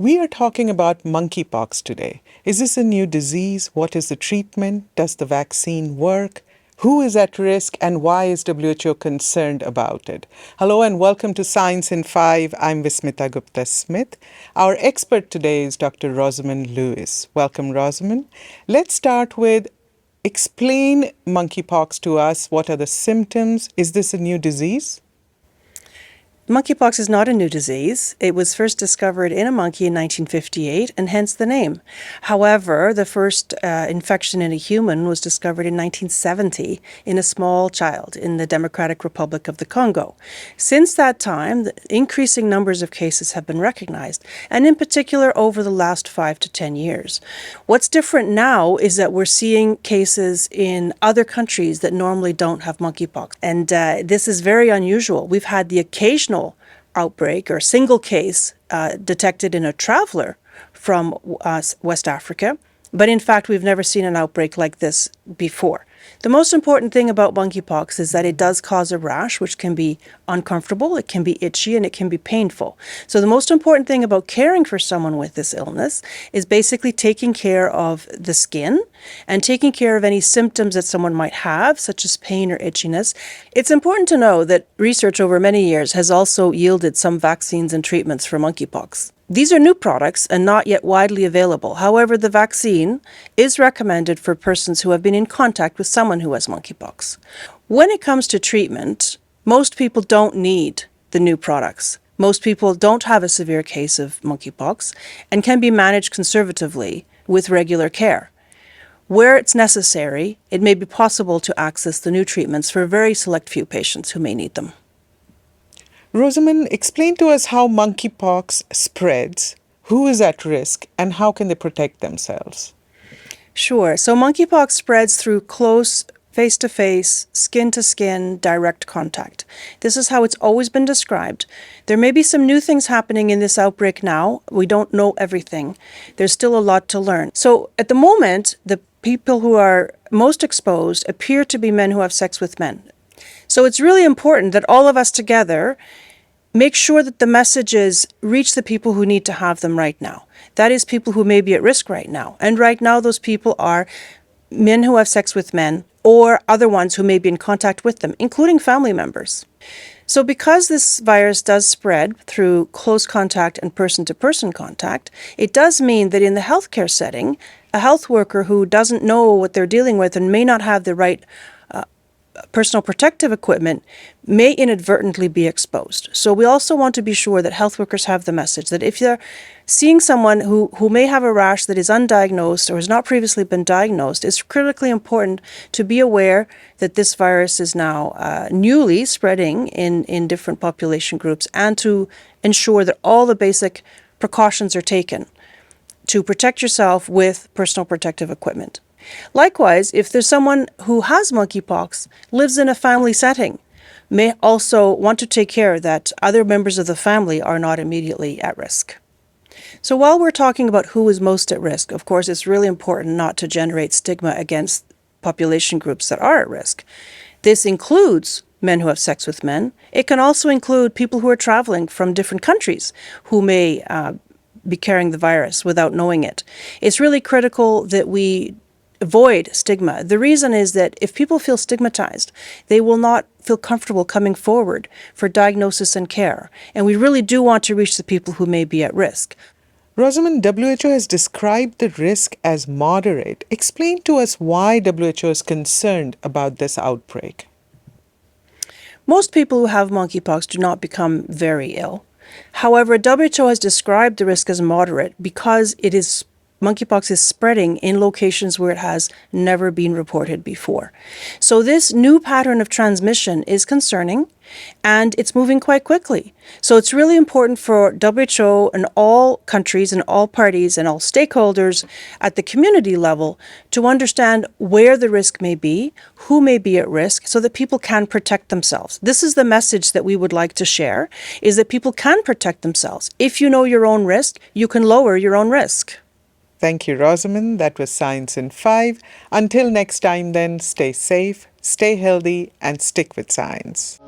We are talking about monkeypox today. Is this a new disease? What is the treatment? Does the vaccine work? Who is at risk and why is WHO concerned about it? Hello and welcome to Science in 5. I'm Vismita Gupta-Smith. Our expert today is Dr. Rosamund Lewis. Welcome, Rosamund. Let's start with explain monkeypox to us. What are the symptoms? Is this a new disease? Monkeypox is not a new disease. It was first discovered in a monkey in 1958, and hence the name. However, the first infection in a human was discovered in 1970 in a small child in the Democratic Republic of the Congo. Since that time, increasing numbers of cases have been recognized, and in particular over the last 5 to 10 years. What's different now is that we're seeing cases in other countries that normally don't have monkeypox, and this is very unusual. We've had the occasional outbreak or single case detected in a traveler from West Africa, but in fact we've never seen an outbreak like this before. The most important thing about monkeypox is that it does cause a rash, which can be uncomfortable, it can be itchy, and it can be painful. So the most important thing about caring for someone with this illness is basically taking care of the skin and taking care of any symptoms that someone might have, such as pain or itchiness. It's important to know that research over many years has also yielded some vaccines and treatments for monkeypox. These are new products and not yet widely available. However, the vaccine is recommended for persons who have been in contact with someone who has monkeypox. When it comes to treatment, most people don't need the new products. Most people don't have a severe case of monkeypox and can be managed conservatively with regular care. Where it's necessary, it may be possible to access the new treatments for a very select few patients who may need them. Rosamund, explain to us how monkeypox spreads, who is at risk, and how can they protect themselves? Sure. So monkeypox spreads through close, face-to-face, skin-to-skin, direct contact. This is how it's always been described. There may be some new things happening in this outbreak now. We don't know everything. There's still a lot to learn. So at the moment, the people who are most exposed appear to be men who have sex with men. So it's really important that all of us together make sure that the messages reach the people who need to have them right now. That is, people who may be at risk right now. And right now, those people are men who have sex with men or other ones who may be in contact with them, including family members. So because this virus does spread through close contact and person-to-person contact, it does mean that in the healthcare setting, a health worker who doesn't know what they're dealing with and may not have the right personal protective equipment may inadvertently be exposed. So we also want to be sure that health workers have the message that if you're seeing someone who may have a rash that is undiagnosed or has not previously been diagnosed, it's critically important to be aware that this virus is now newly spreading in different population groups and to ensure that all the basic precautions are taken to protect yourself with personal protective equipment. Likewise, if there's someone who has monkeypox, lives in a family setting, may also want to take care that other members of the family are not immediately at risk. So while we're talking about who is most at risk, of course, it's really important not to generate stigma against population groups that are at risk. This includes men who have sex with men. It can also include people who are traveling from different countries who may be carrying the virus without knowing it. It's really critical that we avoid stigma. The reason is that if people feel stigmatized, they will not feel comfortable coming forward for diagnosis and care. And we really do want to reach the people who may be at risk. Rosamund, WHO has described the risk as moderate. Explain to us why WHO is concerned about this outbreak. Most people who have monkeypox do not become very ill. However, WHO has described the risk as moderate because monkeypox is spreading in locations where it has never been reported before. So this new pattern of transmission is concerning and it's moving quite quickly. So it's really important for WHO and all countries and all parties and all stakeholders at the community level to understand where the risk may be, who may be at risk, so that people can protect themselves. This is the message that we would like to share, is that people can protect themselves. If you know your own risk, you can lower your own risk. Thank you, Rosamund. That was Science in 5. Until next time then, stay safe, stay healthy, and stick with science.